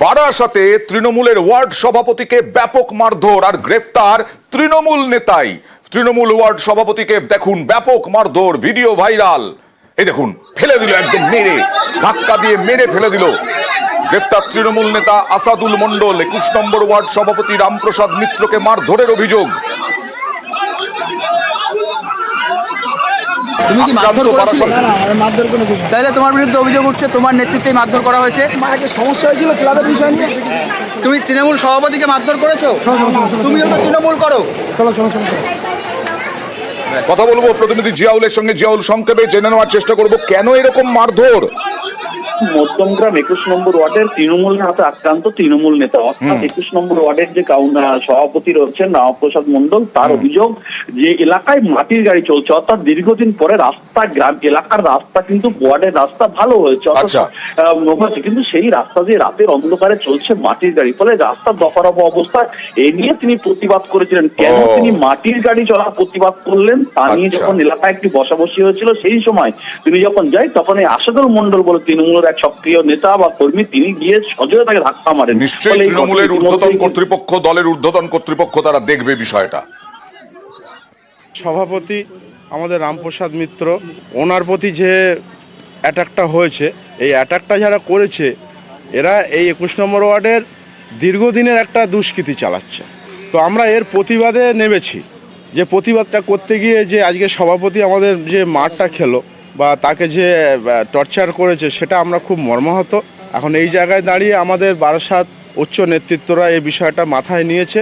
বারাসাতে তৃণমূলের ওয়ার্ড সভাপতিকে ব্যাপক মারধর আর গ্রেফতার তৃণমূল নেতাই। তৃণমূল ওয়ার্ড সভাপতিকে দেখুন ব্যাপক মারধর, ভিডিও ভাইরাল। এই দেখুন, ফেলে দিল, একদম মেরে, ধাক্কা দিয়ে মেরে ফেলে দিল। গ্রেফতার তৃণমূল নেতা আসাদুল মণ্ডল। 21 নম্বর ওয়ার্ড সভাপতি রামপ্রসাদ মিত্রকে মারধরের অভিযোগ। তুমি কি মারধর করেছিলে? না, আমি মারধর কোনো কিছু না। তাহলে তোমার বিরুদ্ধে অভিযোগ উঠছে তোমার নেতৃত্বে মারধর করা হয়েছে। একটা সমস্যা হয়েছিল ক্লাবের বিষয় নিয়ে। তুমি তৃণমূল সভাপতিকে মারধর করেছো? তুমিও তো তৃণমূল করো। চলো চলো চলো। কথা বলবো প্রতিনিধি জিয়াউলের সঙ্গে। জিয়াউল, সংক্ষেপে জেনে নেওয়ার চেষ্টা করবো কেন এরকম মারধর। মধ্যমগ্রাম 21 নম্বর ওয়ার্ডের তৃণমূলের হাতে আক্রান্ত তৃণমূল নেতা, অর্থাৎ 21 নম্বর ওয়ার্ডের যে সভাপতি রয়েছেন রামপ্রসাদ মণ্ডল, তার অভিযোগ যে এলাকায় মাটির গাড়ি চলছে, অর্থাৎ দীর্ঘদিন পরে গ্রাম এলাকার রাস্তা কিন্তু ওয়ার্ডের রাস্তা ভালো হয়েছে, কিন্তু সেই রাস্তা দিয়ে রাতের অন্ধকারে চলছে মাটির গাড়ি, ফলে রাস্তার দফারফা অবস্থা। এ নিয়ে তিনি প্রতিবাদ করেছিলেন। কেন তিনি মাটির গাড়ি চলার প্রতিবাদ করলেন তা নিয়ে যখন এলাকায় একটি বসাবসি হয়েছিল, সেই সময় তিনি যখন যাই তখন এই আসাদুল মণ্ডল বলে তৃণমূলের এক সক্রিয় নেতা বা কর্মী, তিনি গিয়ে সজোরে তাকে ধাক্কা মারেন। নিশ্চয়ই তৃণমূলের ঊর্ধ্বতন কর্তৃপক্ষ, দলের ঊর্ধ্বতন কর্তৃপক্ষ তারা দেখবে বিষয়টা। সভাপতি আমাদের রামপ্রসাদ মিত্র, ওনার প্রতি যে অ্যাটাকটা হয়েছে, এই অ্যাটাকটা যারা করেছে এরা এই 21 নম্বর ওয়ার্ডের দীর্ঘদিনের একটা দুষ্কৃতি চালাচ্ছে। তো আমরা এর প্রতিবাদে নেমেছি। যে প্রতিবাদটা করতে গিয়ে যে আজকে সভাপতি আমাদের যে মারটা খেলো বা তাকে যে টর্চার করেছে, সেটা আমরা খুব মর্মাহত। এখন এই জায়গায় দাঁড়িয়ে আমাদের বারাসাত উচ্চ নেতৃত্বরা এই বিষয়টা মাথায় নিয়েছে।